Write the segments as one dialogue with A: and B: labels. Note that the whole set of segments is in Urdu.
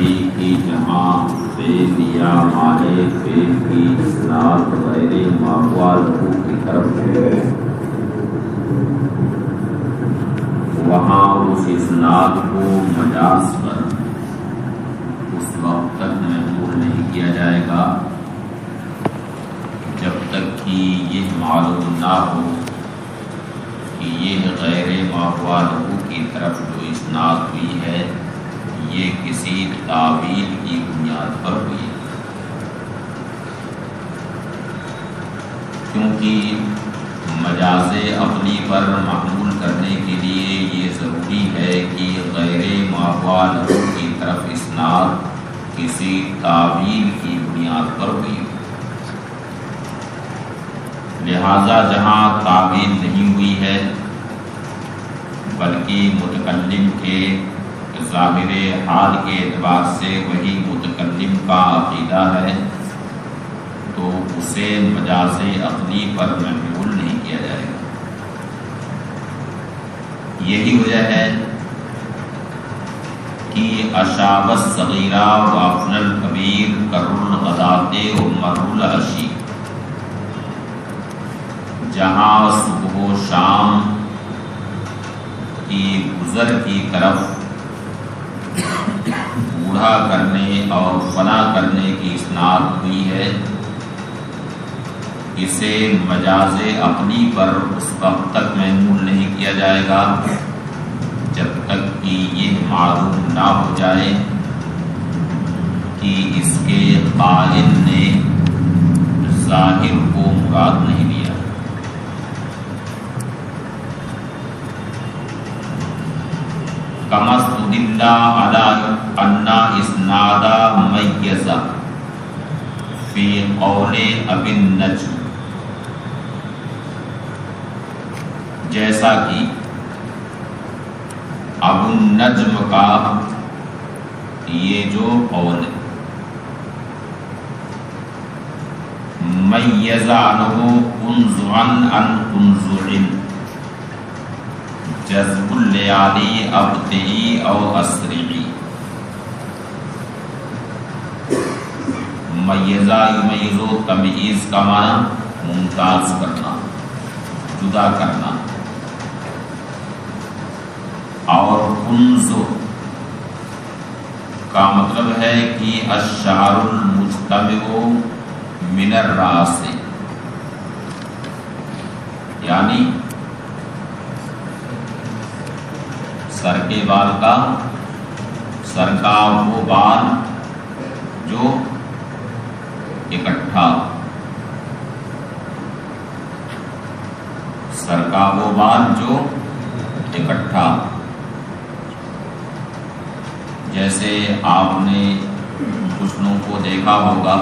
A: صحیح کی جہاں فعل یا معنی فعل کی اسناد غیر ماحول کی طرف ہے، وہاں اس اسناد کو مجاز پر اس وقت تک محمول نہیں کیا جائے گا جب تک کہ یہ معلوم نہ ہو کہ یہ غیر ماحول کی طرف جو اسناد ہوئی ہے یہ کسی تعویل کی بنیاد پر ہوئی ہے، کیونکہ مجاز عقلی پر محمول کرنے کے لیے یہ ضروری ہے کہ غیر ماحول کی طرف اسناد کسی تعویل کی بنیاد پر ہوئی ہو، لہذا جہاں تعویل نہیں ہوئی ہے بلکہ متکلم کے ظاہر حال کے اعتبار سے وہی متکلم کا عقیدہ ہے تو اسے مجاز عقلی پر محمول نہیں کیا جائے گا۔ یہی وجہ ہے کہ اشاب الصغیرہ و افن الکبیر کر الغدات و مر العشی، جہاں صبح و شام کی گزر کی طرف بوڑھا کرنے اور فنا کرنے کی اسناد ہوئی ہے، اسے مجاز عقلی پر اس وقت تک محمول نہیں کیا جائے گا جب تک کہ یہ معلوم نہ ہو جائے کہ اس کے قائل نے ظاہر کو مراد نہیں لیا۔ کما استدل علی ان اسناد میز فی قول ابی النجم، جیسا کہ ابو النجم کا یہ جو قول ہے، میز عنہ انزعا عن انزع جذب اللیالی ابتعی او اسرعی، میزہ یمیزو تمییز کا معنی ممتاز کرنا، جدا کرنا، اور انزو کا مطلب ہے کہ الشعر المجتمع من الراس، یعنی سر کے بال کا، سر کا وہ بال جو اکٹھا، سر کا وہ بال جو اکٹھا، جیسے آپ نے کچھ لوگوں کو دیکھا ہوگا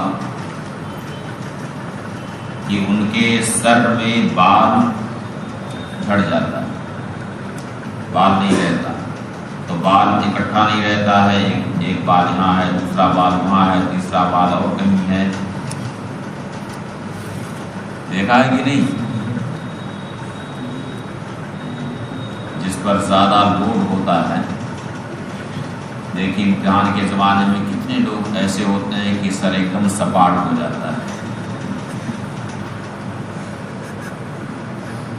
A: کہ ان کے سر میں بال جھڑ جاتا ہے، بال نہیں رہتا، تو بال اکٹھا نہیں رہتا ہے، ایک بال یہاں ہے، دوسرا بال وہاں ہے، تیسرا بال اور کہیں ہے، دیکھا ہے کہ نہیں؟ جس پر زیادہ لوڈ ہوتا ہے، دیکھیں امتحان کے زمانے میں کتنے لوگ ایسے ہوتے ہیں کہ سر ایک دم سپاٹ ہو جاتا ہے،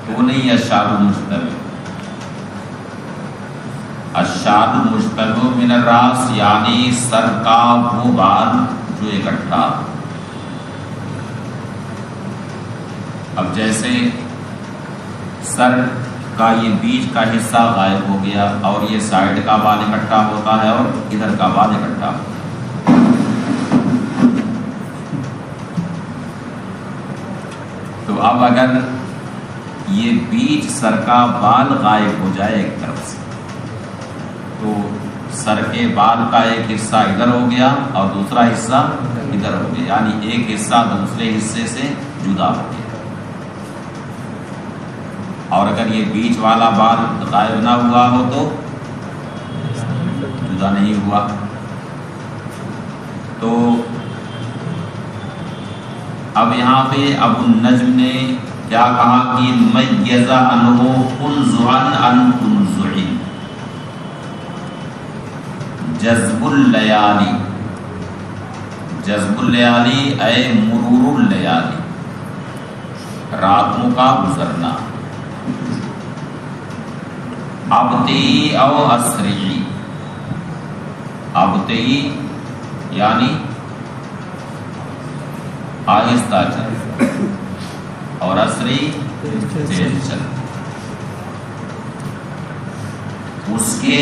A: تو وہ نہیں الشعر المجتمع، الشعر المجتمع من الراس یعنی سر کا وہ بال جو اکٹھا۔ اب جیسے سر کا یہ بیچ کا حصہ غائب ہو گیا اور یہ سائیڈ کا بال اکٹھا ہوتا ہے اور ادھر کا بال اکٹھا ہوتا ہے، تو اب اگر یہ بیچ سر کا بال غائب ہو جائے ایک طرف سے تو سر کے بال کا ایک حصہ ادھر ہو گیا اور دوسرا حصہ ادھر ہو گیا، یعنی ایک حصہ دوسرے حصے سے جدا ہو گیا، اور اگر یہ بیچ والا بال غائب نہ ہوا ہو تو جدا نہیں ہوا۔ تو اب یہاں پہ ابو النجم نے کیا کہا کہ میز عنہ انزعا عن انزع، جذب اللیالی، جذب اللیالی اے مرور اللیالی، راتوں کا گزرنا. ابطئی او اسرعی، ابطئی یعنی آہستہ چل اور اسرعی تیز چل. اس کے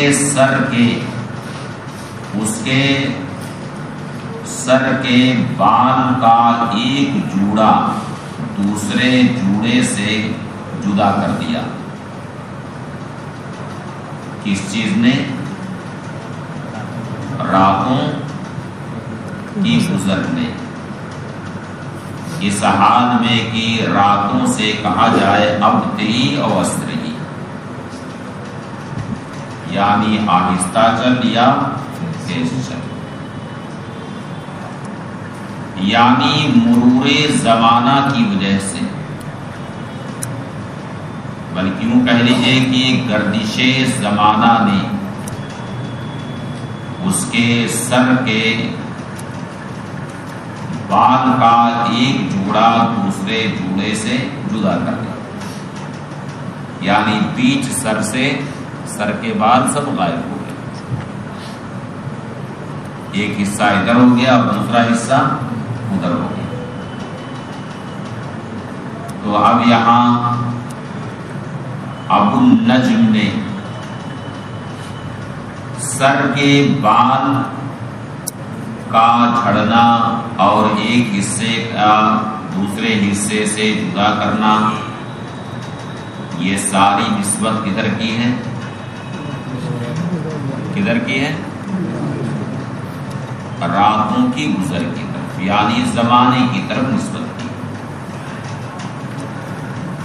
A: سر کے بال کا ایک جوڑا دوسرے جوڑے سے جدا کر دیا. کس چیز نے؟ راتوں کی گزر نے. اس حال میں کہ راتوں سے کہا جائے ابطئی اور اسرعی، یعنی آہستہ چل یا تیز چل. یعنی مرور زمانہ کی وجہ سے، بلکہ یوں کہہ لیجیے کہ گردش زمانہ نے اس کے سر کے بال کا ایک جوڑا دوسرے جوڑے سے جدا کر دیا. یعنی بیچ سر کے بال سب غائب ہو گئے. ایک حصہ ادھر ہو گیا اور دوسرا حصہ ادھر ہو گیا. تو اب یہاں ابو النجم نے سر کے بال کا جھڑنا اور ایک حصے کا دوسرے حصے سے جدا کرنا، یہ ساری نسبت کدھر کی ہے؟ کدھر کی ہے؟ راتوں کی گزر کی طرف، یعنی زمانے کی طرف نسبت کی.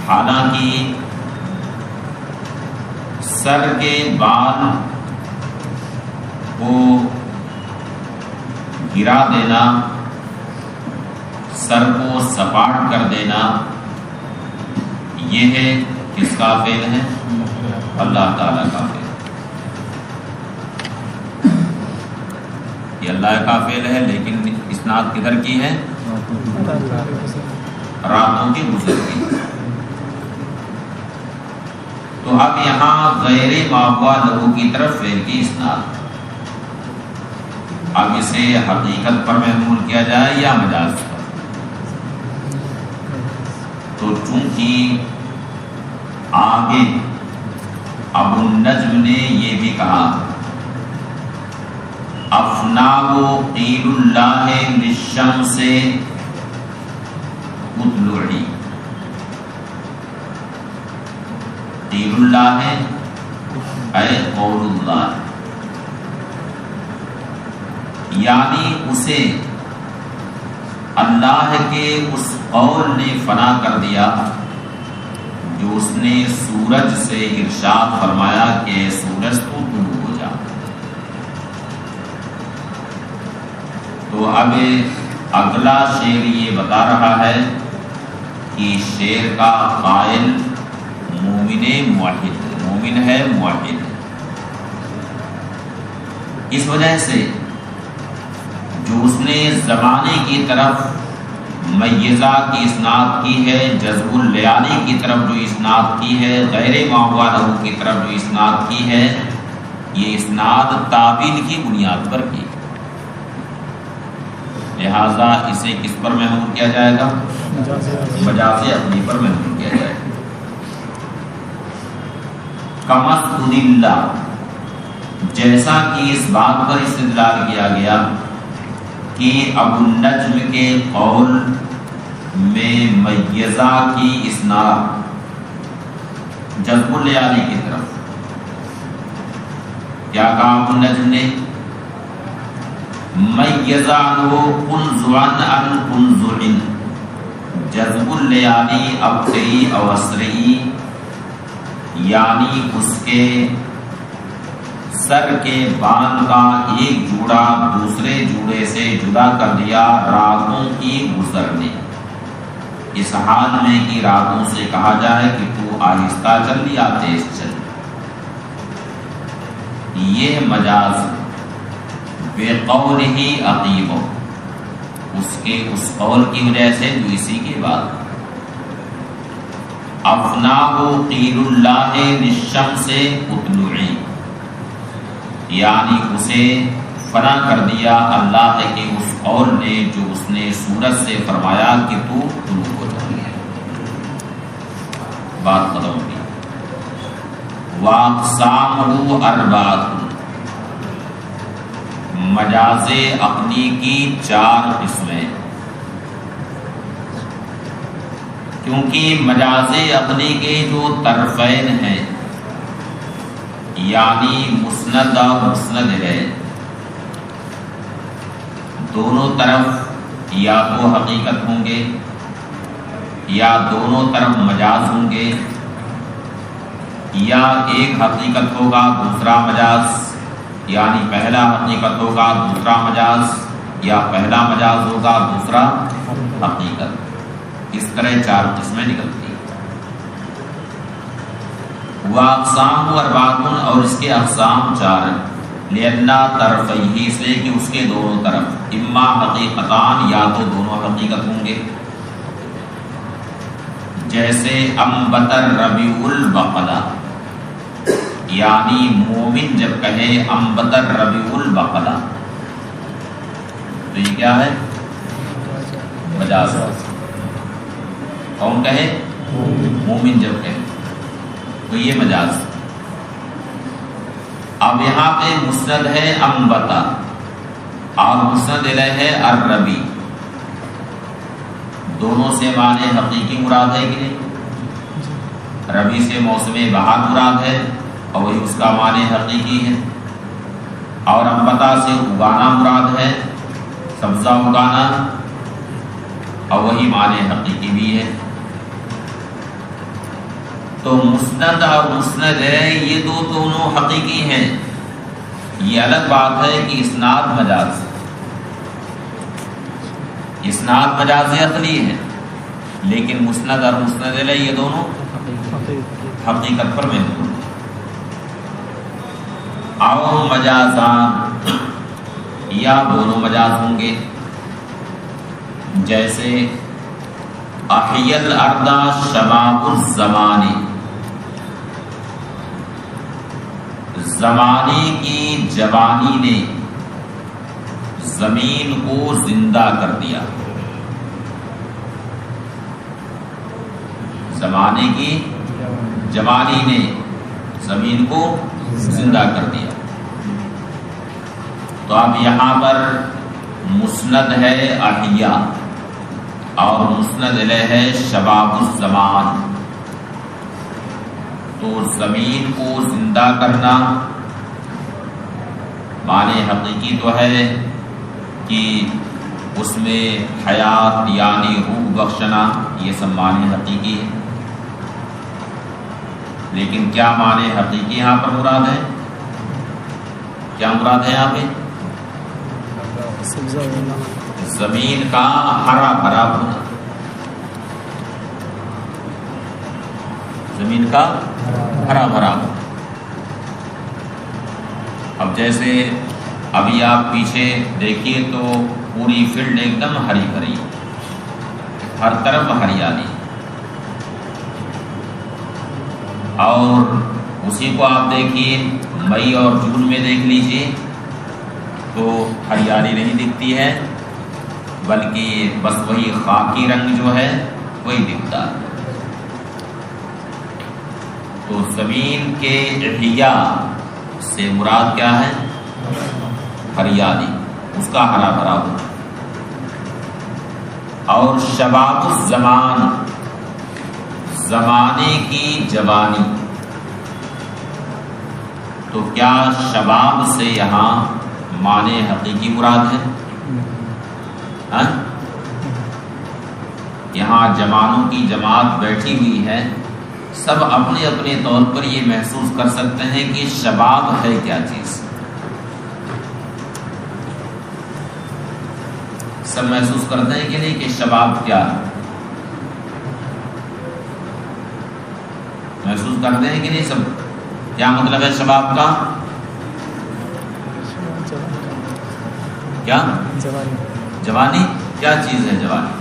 A: حالانکہ سر کے بال کو گرا دینا، سر کو سپاٹ کر دینا، یہ ہے کس کا فعل ہے؟ اللہ تعالیٰ کا فعل. یہ اللہ کا فعل ہے، لیکن اسناد کدھر کی ہے؟ راتوں کی گزر کی. تو اب یہاں غیر ماہوا لہو کی طرف فعل کی اسناد. اب اسے حقیقت پر محمول کیا جائے یا مجاز پر؟ تو چونکہ آگے ابو النجم نے یہ بھی کہا افناء قیل اللہ للشمس اطلعی، قیل اللہ اے قول اللہ، یعنی اسے اللہ کے اس قول نے فنا کر دیا جو اس نے سورج سے ارشاد فرمایا کہ سورج تو طلوع ہو جا. تو اب اگلا شعر یہ بتا رہا ہے کہ شعر کا قائل مومن ہے موحد. اس وجہ سے جو اس نے زمانے کی طرف میزہ کی اسناد کی ہے، جذب اللیالی کی طرف جو اسناد کی ہے، غیر ماہوا لہو کی طرف جو اسناد کی ہے، یہ اسناد تعبیل کی بنیاد پر کی. لہذا اسے کس پر محمول کیا جائے گا؟ مجاز اپنی پر محمول کیا جائے گا. کمستدلہ، جیسا کہ اس بات پر استدلال کیا گیا کہ ابو النجم کے قول میں میزہ کی اسناد جذب اللیالی کی طرف. کیا کہا ابو النجم نے؟ میزہ عنہ کنزعن عن کنزعن، جذب اللیالی ابطئی او اسرعی، یعنی اس کے سر کے بال کا ایک جوڑا دوسرے جوڑے سے جدا کر دیا راتوں کی گزر نے. اس حال میں کہ راتوں سے کہا جائے کہ تو آہستہ چل یا تیز چل. یہ مجاز بِقَوْلِهِ عَقِيبٌ، اس کے اس قول کی وجہ سے جو اسی کے بعد افناہ قیل اللہ للشمس اطلعی، یعنی اسے فنا کر دیا اللہ کے اس قول نے جو اس نے سورج سے فرمایا کہ تو طلوع ہو جائے، بات ختم ہوگی۔ وَأَقْسَامُهُ أَرْبَعَةٌ، مجاز عقلی کی 4 قسمیں، کیونکہ مجاز عقلی کے جو طرفین ہیں یعنی مسند اور مسند ہے، دونوں طرف یا تو حقیقت ہوں گے یا دونوں طرف مجاز ہوں گے، یا ایک حقیقت ہوگا دوسرا مجاز، یعنی پہلا حقیقت ہوگا دوسرا مجاز، یا پہلا مجاز ہوگا دوسرا حقیقت، اس طرح 4 قسمیں نکلتی ہیں۔ وَأَقْسَامُ أَرْبَعَةٌ، اور اس کے اقسام 4 ہیں، لِأَنَّ طَرَفَيْهِ، اس لیے کہ اس کے دونوں طرف اما حقیقتان، یا تو دونوں حقیقت ہوں گے، جیسے انبت الربیع البقلہ، یعنی مومن جب کہے انبت الربیع البقلہ تو یہ کیا ہے؟ مجاز۔ کون کہے؟ مومن جب کہے تو یہ مجاز۔ اب یہاں پہ مسند ہے انبتا اور مسند الیہ ہے الربیع، دونوں سے معنی حقیقی مراد ہے کہ نہیں؟ ربیع سے موسم بہار مراد ہے اور وہی اس کا معنی حقیقی ہے، اور انبتا سے اگانا مراد ہے، سبزہ اگانا، اور وہی معنی حقیقی بھی ہے۔ تو مسند اور مسند ہے یہ دونوں حقیقی ہیں، یہ الگ بات ہے کہ اسناد مجاز، اسناد مجاز عقلی ہے، لیکن مسند اور مسند الیہ یہ دونوں حقیقت پر محمول ہیں۔ او مجازان، یا دونوں مجاز ہوں گے، جیسے احی الارض شباب الزمان، زمانے کی جوانی نے زمین کو زندہ کر دیا، زمانے کی جوانی نے زمین کو زندہ کر دیا۔ تو اب یہاں پر مسند ہے احیاء اور مسند الیہ ہے شباب الزمان، تو زمین کو زندہ کرنا معنی حقیقی تو ہے کہ اس میں حیات یعنی روح بخشنا، یہ سب معنی حقیقی ہے، لیکن کیا معنی حقیقی یہاں پر مراد ہے؟ کیا مراد ہے یہاں پہ؟ زمین کا ہرا بھرا ہونا، زمین کا ہرا بھرا ہونا۔ اب جیسے ابھی آپ پیچھے دیکھیے تو پوری فیلڈ ایک دم ہری بھری، ہر طرف ہریالی، اور اسی کو آپ دیکھیے مئی اور جون میں دیکھ لیجیے تو ہریالی نہیں دکھتی ہے، بلکہ بس وہی خاکی رنگ جو ہے وہی دکھتا ہے۔ تو زمین کے احیاء سے مراد کیا ہے؟ ہریالی، اس کا ہرا بھرا ہونا۔ اور شباب الزمان، زمانے کی جوانی، تو کیا شباب سے یہاں معنی حقیقی مراد ہے؟ یہاں جوانوں کی جماعت بیٹھی ہوئی ہے، سب اپنے اپنے طور پر یہ محسوس کر سکتے ہیں کہ شباب ہے کیا چیز، سب محسوس کرتے ہیں کہ نہیں کہ شباب کیا ہے؟ محسوس کرتے ہیں کہ نہیں سب؟ کیا مطلب ہے شباب کا؟ کیا
B: جوانی؟
A: جوانی کیا چیز ہے جوانی؟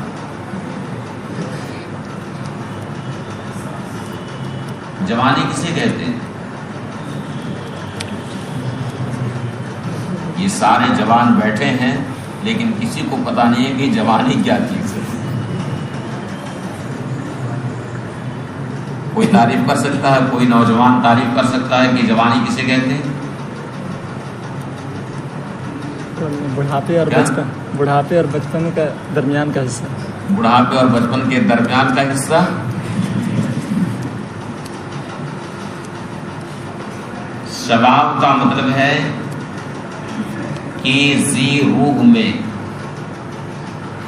A: جوانی کسے کہتے ہیں؟ یہ سارے جوان بیٹھے ہیں لیکن کسی کو پتہ نہیں ہے کہ جوانی کیا چیز ہے۔ کوئی تعریف کر سکتا ہے؟ کوئی نوجوان تعریف کر سکتا ہے کہ جوانی کسے کہتے ہیں؟
B: بڑھاپے اور بچپن کا درمیان کا حصہ۔
A: بڑھاپے اور بچپن کے درمیان کا حصہ۔ شباب کا مطلب ہے کہ ذی روح میں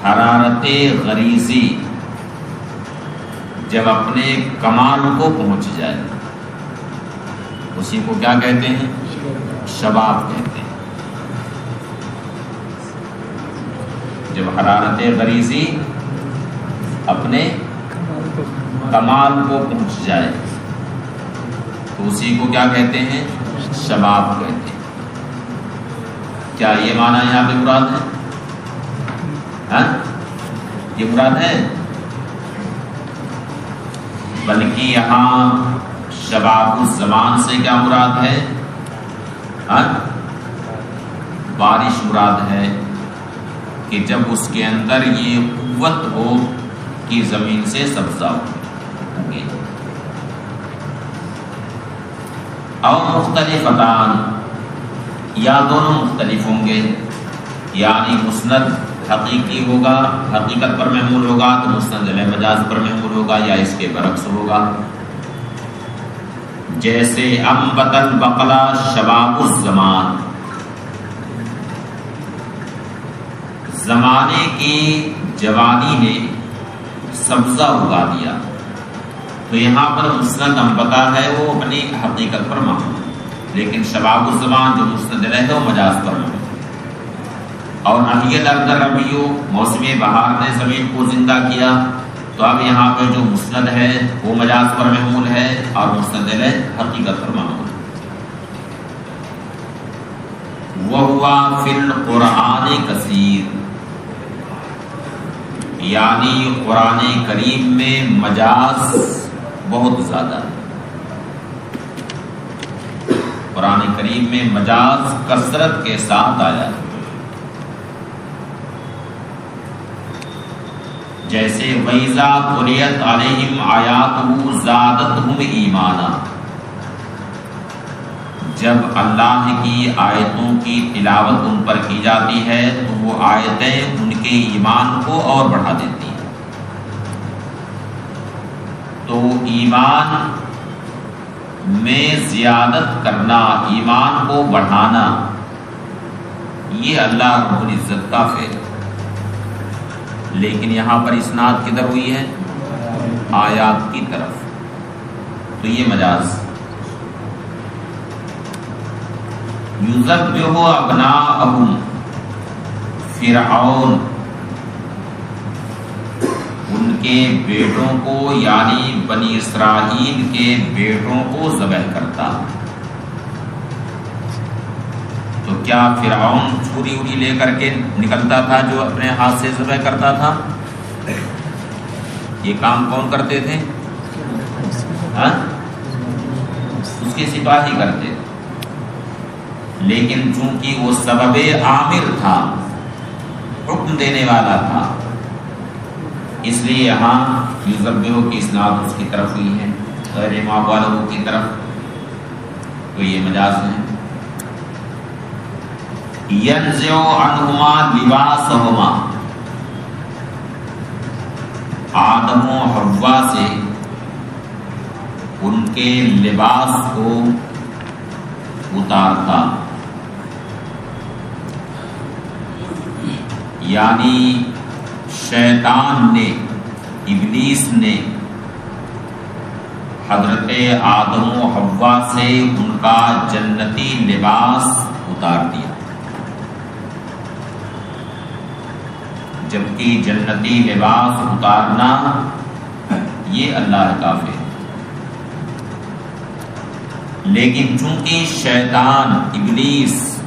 A: حرارت غریزی جب اپنے کمال کو پہنچ جائے اسی کو کیا کہتے ہیں؟ شباب کہتے ہیں۔ جب حرارت غریزی اپنے کمال کو پہنچ جائے تو اسی کو کیا کہتے ہیں؟ شباب کہتے ہیں۔ کیا یہ معنی یہاں پہ مراد ہے؟ ہاں یہ مراد ہے؟ بلکہ یہاں شباب الزمان سے کیا مراد ہے؟ ہاں بارش مراد ہے کہ جب اس کے اندر یہ قوت ہو کہ زمین سے سبزہ ہوں گے۔ اور مختلفتان یا دونوں مختلف ہوں گے، یعنی مسند حقیقی ہوگا، حقیقت پر محمول ہوگا تو مسند علیہ مجاز پر محمول ہوگا، یا اس کے برعکس ہوگا۔ جیسے انبت البقلا شباب الزمان، زمانے کی جوانی نے سبزہ اگا دیا، تو یہاں پر مسند انبتا ہے وہ اپنی حقیقت پر محمول، لیکن شباب الزمان جو مسند علیہ ہے وہ مجاز پر محمول۔ اور احیل الارض الربیع، موسم بہار نے زمین کو زندہ کیا، تو اب یہاں پہ جو مسند ہے وہ مجاز پر محمول ہے اور مسند علیہ حقیقت پر محمول۔ وَهُوَ فِي الْقُرْآنِ كَثِيرٌ، یعنی قرآن کریم میں مجاز بہت زیادہ ہے۔ قرآن کریم میں مجاز کثرت کے ساتھ آیا ہے۔ جیسے وَإِذَا تُلِيَتْ عَلَيْهِمْ آيَاتُهُ زَادَتْهُمْ ایمانا، جب اللہ کی آیتوں کی تلاوت ان پر کی جاتی ہے تو وہ آیتیں ان کے ایمان کو اور بڑھا دیتی ہیں۔ تو ایمان میں زیادت کرنا، ایمان کو بڑھانا، یہ اللہ رب العزت کا فعل ہے۔ لیکن یہاں پر اسناد کدھر ہوئی ہے؟ آیات کی طرف، تو یہ مجاز۔ یذبح ابناءہم، فرعون ان کے بیٹوں کو یعنی بنی اسرائیل کے بیٹوں کو ذبح کرتا۔ تو کیا فرعون چھری اڑی لے کر کے نکلتا تھا جو اپنے ہاتھ سے ذبح کرتا تھا؟ یہ کام کون کرتے تھے؟ ہاں اس کے سپاہی کرتے تھے، لیکن چونکہ وہ سبب عامر تھا، حکم دینے والا تھا، اس لیے یہاں یذبح کی اسناد اس کی طرف ہوئی ہے، غیر مابالغ کی طرف، تو یہ مجاز ہے۔ ینزع عنہما لباسہما، آدم و حوا سے ان کے لباس کو اتارتا، یعنی شیطان نے، ابلیس نے حضرت آدم و حوا سے ان کا جنتی لباس اتار دیا، جبکہ جنتی لباس اتارنا یہ اللہ کا فعل ہے۔ لیکن چونکہ شیطان ابلیس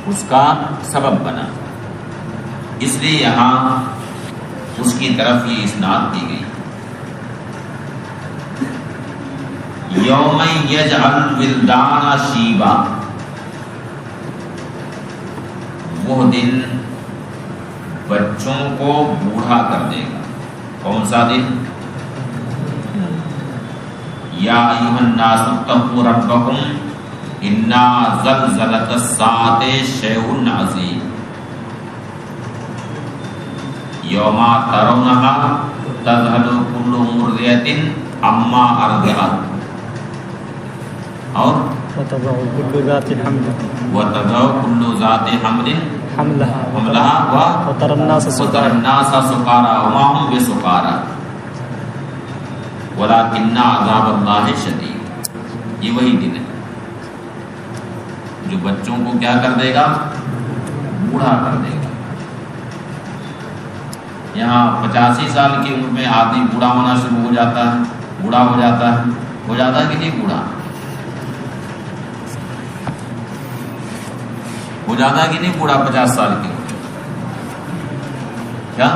A: اس کا سبب بنا، اس لیے یہاں اس کی طرف یہ اسناد کی گئی. یوم یجعل ولدان شیبا، وہ دن بچوں کو بوڑھا کر دے گا. کون سا دن؟ یا ایھا الناس اتقوا ربکم انا زلزلۃ الساعۃ شیء عظیم یوم ترونها تذہل کل مرضعۃ عما ارضعت اور
B: وتضع كل ذات حمل
A: وتضع كل ذات حمل حملها
B: وترى الناس
A: سکارى وما هم بسکارى ولكن عذاب اللہ شدید. یہ وہی دن ہے جو بچوں کو کیا کر دے گا؟ بوڑھا کر دے گا. یہاں 85 سال کی عمر میں آدمی بوڑھا ہونا شروع ہو جاتا ہے، بوڑھا ہو جاتا ہے کہ نہیں؟ بوڑھا ہو جاتا ہے کہ نہیں؟ بوڑھا 50 سال کی عمر کیا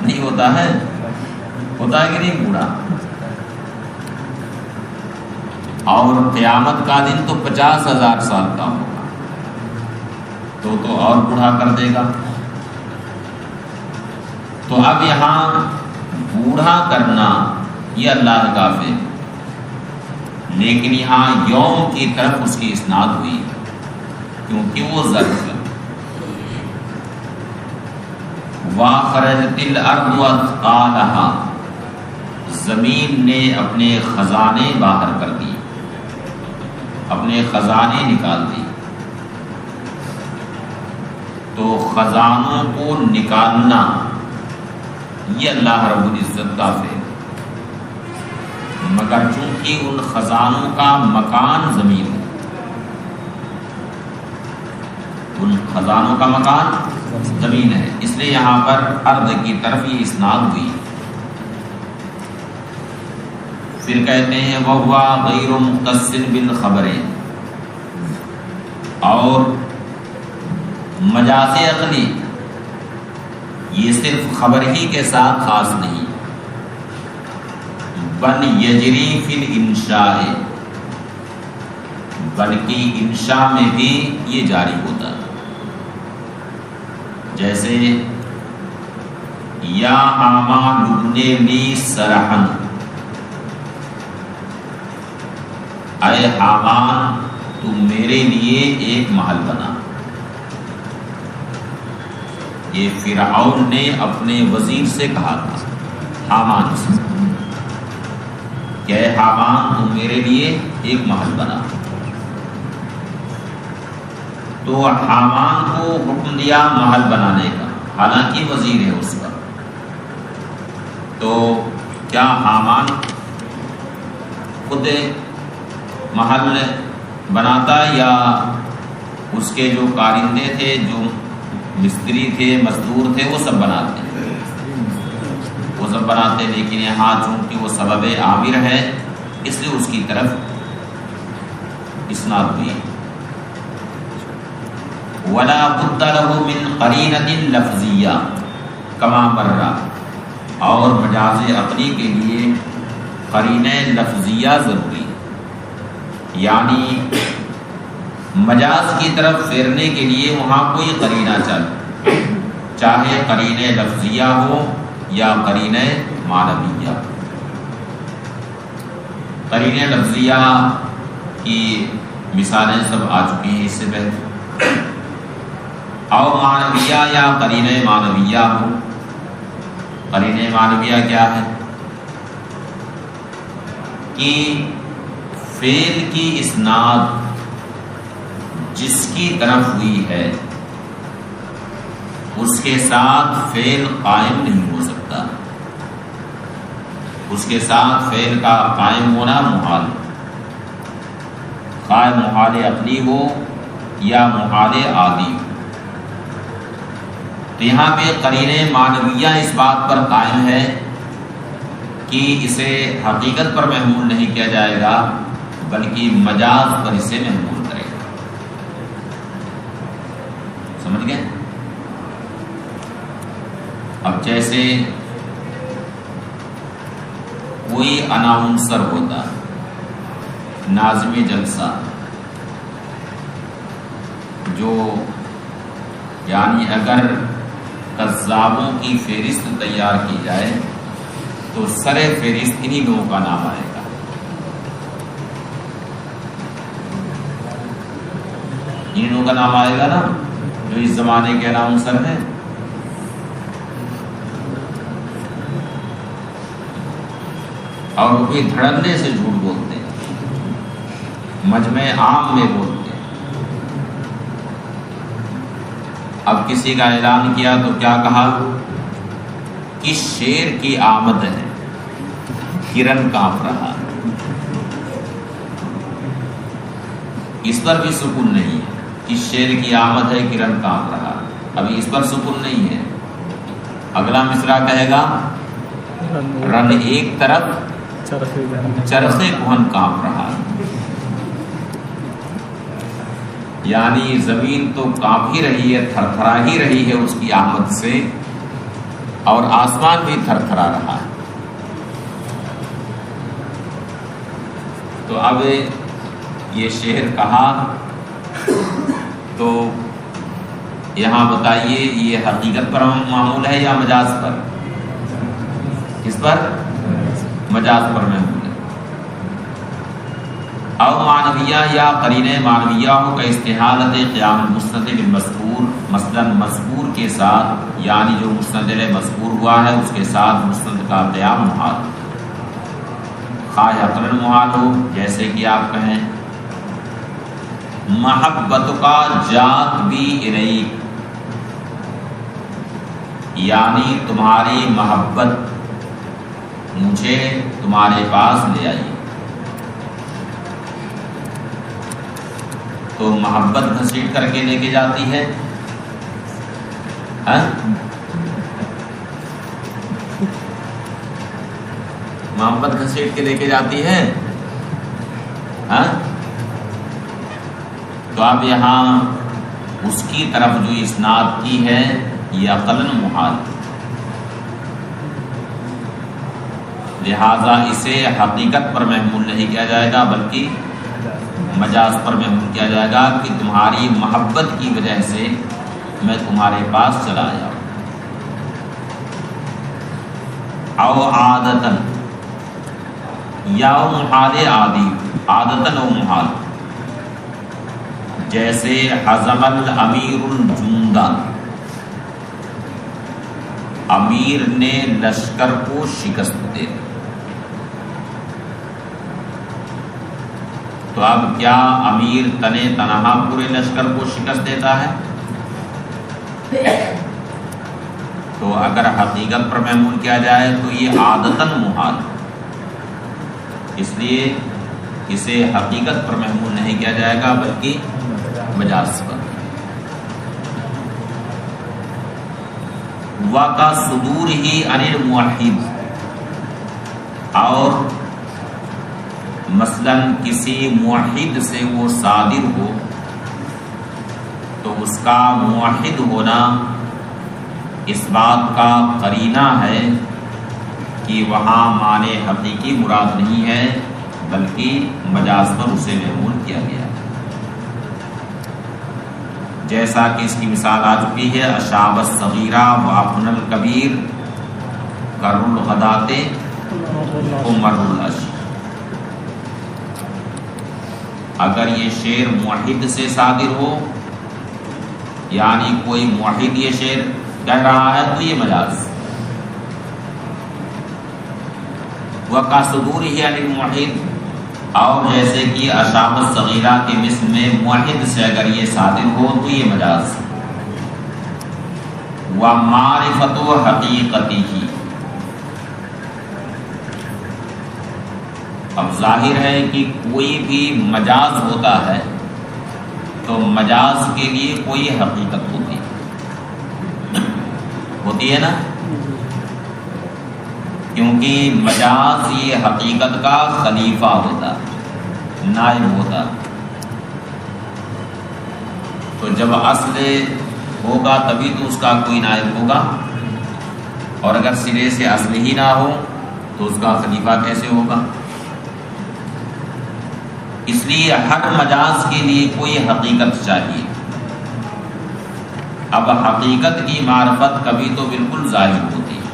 A: نہیں ہوتا ہے؟ ہوتا ہے کہ نہیں بوڑھا؟ اور قیامت کا دن تو 50,000 سال کا ہوگا، تو اور بوڑھا کر دے گا. تو اب یہاں بوڑھا کرنا یہ اللہ کا فعل، لیکن یہاں یوم کی طرف اس کی اسناد ہوئی کیونکہ وہ ظرف ہے. وَأَخْرَجَتِ الْأَرْضُ أَثْقَالَهَا، زمین نے اپنے خزانے باہر کر دی، اپنے خزانے نکال دی. تو خزانوں کو نکالنا یہ اللہ رب العزت کا فعل، مگر چونکہ ان خزانوں کا مکان زمین ہے، ان خزانوں کا مکان زمین ہے، اس لیے یہاں پر ارض کی طرف یہ اسناد ہوئی. پھر کہتے ہیں وَهُوَ غَيْرُ مُخْتَصٍ بِالْخَبَرِ، اور مجاز عقلی یہ صرف خبر ہی کے ساتھ خاص نہیں، بل یجری فی الانشاء، بلکہ انشاء میں بھی یہ جاری ہوتا ہے. جیسے یا حامان ابن لی سرحن، اے حامان تو میرے لیے ایک محل بنا. یہ فرعون نے اپنے وزیر سے کہا تھا، حامان سے، کہ اے حامان تو میرے لیے ایک محل بنا. تو حامان کو حکم دیا محل بنانے کا، حالانکہ وزیر ہے اس کا. تو کیا حامان خود محل بناتا یا اس کے جو کارندے تھے، جو مستری تھے، مزدور تھے، وہ سب بناتے ہیں؟ وہ سب بناتے، لیکن یہاں چونکہ وہ سبب عامر ہے اس لیے اس کی طرف اسناد ہوئی. وَلَا بُدَّ لَهُ مِنْ قَرِينَةٍ لَفْظِيَّةٍ كَمَا مَرَّ، اور مجاز عقلی کے لیے قرینہ لفظیہ ضروری، یعنی مجاز کی طرف پھیرنے کے لیے وہاں کوئی قرینہ چاہے قرینہ لفظیہ ہو یا قرینہ معنویہ. قرینہ لفظیہ کی مثالیں سب آ چکی ہیں اس سے پہلے، اور معنویہ یا قرینہ معنویہ ہو. قرینہ معنویہ کیا ہے؟ کہ فعل کی اسناد جس کی طرف ہوئی ہے اس کے ساتھ فعل قائم نہیں ہو سکتا، اس کے ساتھ فعل کا قائم ہونا محال، خواہ محال عقلی ہو یا محال عادی ہو. تو یہاں پہ قرینہ معنویہ اس بات پر قائم ہے کہ اسے حقیقت پر محمول نہیں کیا جائے گا بلکہ مجاز پر اسے محمول کرے گا. سمجھ گئے؟ اب جیسے کوئی اناؤنسر ہوتا ناظم جلسہ، جو یعنی اگر کذابوں کی فہرست تیار کی جائے تو سر فہرست انہی لوگوں کا نام آئے گا. ان لوگوں کا نام آئے گا نا جو اس زمانے کے اناؤنسر ہیں. اور وہ بھی دھڑلے سے جھوٹ بولتے ہیں، مجمع عام میں بولتے ہیں. اب کسی کا اعلان کیا تو کیا کہا کہ شیر کی آمد ہے، کرن کانپ رہا. اس پر بھی سکون نہیں ہے کہ شیر کی آمد ہے، کرن کانپ رہا. ابھی اس پر سکون نہیں ہے. اگلا مصرع کہے گا رن ایک طرف چرخے کوہن کانپ رہا. یعنی زمین تو کانپ ہی رہی ہے، تھر تھرا ہی رہی ہے اس کی آمد سے، اور آسمان بھی تھر تھرا رہا ہے. تو اب یہ شعر کہا تو یہاں بتائیے یہ حقیقت پر معمول ہے یا مجاز پر؟ کس پر؟ مجاز پر محمول ہے. او معنویہ یا قرینہ معنویہ ہو کا استحالت قیام المسند بالمذکور، مثلا مذکور کے ساتھ یعنی جو مسند مذکور ہوا ہے اس کے ساتھ مسند کا قیام محال، خواہ عقلاً محال ہو. جیسے کہ آپ کہیں محبت کا جات بھی الیک، یعنی تمہاری محبت مجھے تمہارے پاس لے آئی. تو محبت گھسیٹ کر کے لے کے جاتی ہے. محبت گھسیٹ کے لے کے جاتی ہے. تو اب یہاں اس کی طرف جو اسناد کی ہے یہ عقلاً محال، لہذا اسے حقیقت پر محمول نہیں کیا جائے گا بلکہ مجاز پر محمول کیا جائے گا کہ تمہاری محبت کی وجہ سے میں تمہارے پاس چلا آیا. او عادتاً یا محال عادی، عادتاً او محال. جیسے حزم الامیر الجندہ، امیر نے لشکر کو شکست دے. تو اب کیا امیر تنے تنہا پورے لشکر کو شکست دیتا ہے؟ تو اگر حقیقت پر محمول کیا جائے تو یہ عادتاً محال، اس لیے اسے حقیقت پر محمول نہیں کیا جائے گا بلکہ مجاز پر. وَقَ صُدُورِهِ عَنِ الْمُوَحِّدِ، اور مثلا کسی موحد سے وہ صادر ہو تو اس کا موحد ہونا اس بات کا قرینہ ہے کہ وہاں معنی حقیقی مراد نہیں ہے بلکہ مجاز پر اسے محمول کیا گیا. جیسا کہ اس کی مثال آ چکی ہے اشاب الصغیرہ وافن الکبیر کر الغدات عمر العش. اگر یہ شعر موحد سے صادر ہو یعنی کوئی موحد یہ شعر کہہ رہا ہے تو یہ مجاز. وَقَ صُدُورِهِ عَنِ الْمُوحِدِ، اور جیسے کہ اشام الصغیرہ کے مثل میں موحد سے اگر یہ صادر ہو تو یہ مجاز. وَمَعْرِفَةُ حَقِيقَتِهِ، اب ظاہر ہے کہ کوئی بھی مجاز ہوتا ہے تو مجاز کے لیے کوئی حقیقت ہوتی ہے نا، کیونکہ مجاز یہ حقیقت کا خلیفہ ہوتا، نائب ہوتا. تو جب اصل ہوگا تبھی تو اس کا کوئی نائب ہوگا، اور اگر سرے سے اصل ہی نہ ہو تو اس کا خلیفہ کیسے ہوگا؟ اس لیے ہر مجاز کے لیے کوئی حقیقت چاہیے۔ اب حقیقت کی معرفت کبھی تو بالکل ظاہر ہوتی ہے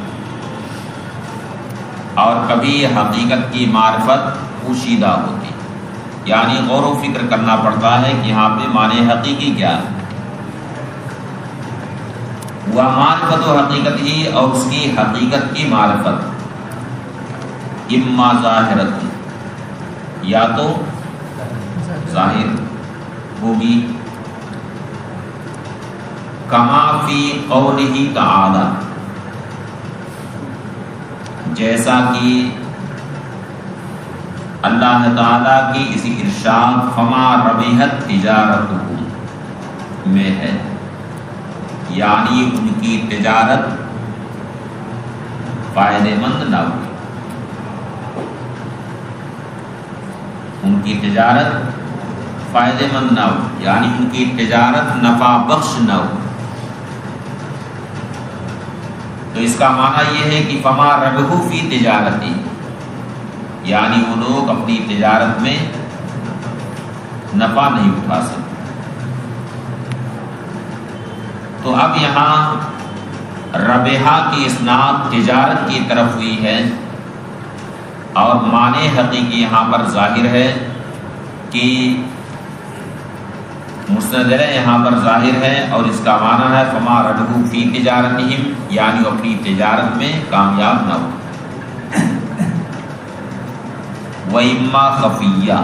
A: اور کبھی حقیقت کی معرفت پوشیدہ ہوتی ہے، یعنی غور و فکر کرنا پڑتا ہے کہ یہاں پہ معنی حقیقی کیا ہے۔ وہ معرفت و حقیقت ہی اور اس کی حقیقت کی معرفت اما ظاہرت، یا تو ظاہر ہوگی، کما فی قولہ تعالی، جیسا کہ اللہ تعالیٰ کی اسی ارشاد فما ربحت تجارتہم میں ہے، یعنی ان کی تجارت فائدہ مند نہ ہوئی، ان کی تجارت فائدہ مند نہ ہو، یعنی ان کی تجارت نفع بخش نہ ہو۔ تو اس کا معنی یہ ہے کہ فما ربحوا فی تجارتی، یعنی وہ لوگ اپنی تجارت میں نفع نہیں اٹھا سکتے۔ تو اب یہاں ربحا کی اسناد تجارت کی طرف ہوئی ہے، اور معنی حقیقی یہاں پر ظاہر ہے کہ مسند یہاں پر ظاہر ہے، اور اس کا معنی ہے فما ربحوا فی تجارتہم، یعنی اپنی تجارت میں کامیاب نہ ہو۔ وَإِمَّا خَفِيًّا،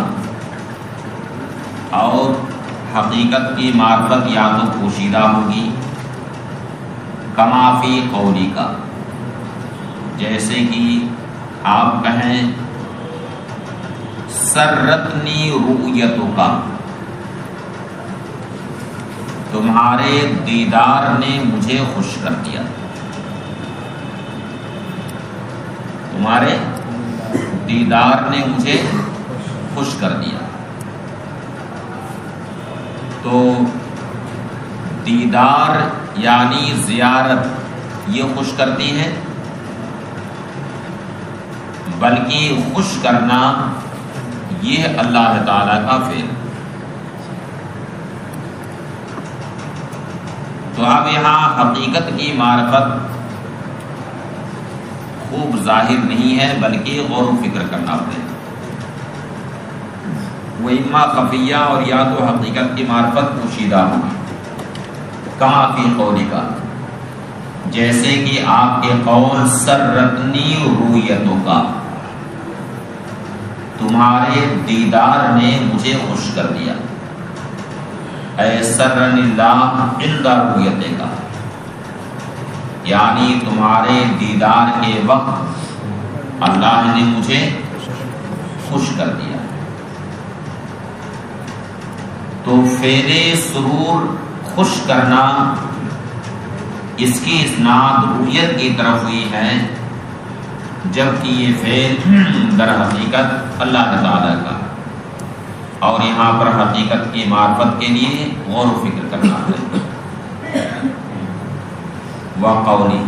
A: اور حقیقت کی معرفت یا تو پوشیدہ ہوگی، کما فی قولی کا، جیسے کہ آپ کہیں سرتنی رؤیتک، تمہارے دیدار نے مجھے خوش کر دیا، تمہارے دیدار نے مجھے خوش کر دیا۔ تو دیدار یعنی زیارت یہ خوش کرتی ہے، بلکہ خوش کرنا یہ اللہ تعالی کا فعل۔ تو اب یہاں حقیقت کی معرفت خوب ظاہر نہیں ہے، بلکہ غور و فکر کرنا پڑے گا۔ وہ اما خفیہ، اور یا تو حقیقت کی معرفت پوشیدہ ہوگی، کما فی قولی کا، جیسے کہ آپ کے قول سرتنی رؤیتک، تمہارے دیدار نے مجھے خوش کر دیا، اے سرن اللہ عند رؤیتک، یعنی تمہارے دیدار کے وقت اللہ نے مجھے خوش کر دیا۔ تو فعل سرور خوش کرنا، اس کی اسناد رؤیت کی طرف ہوئی ہے، جبکہ یہ فعل در حقیقت اللہ تعالی کا، اور یہاں پر حقیقت کی معرفت کے لیے غور و فکر کرنا ہے۔ وقولی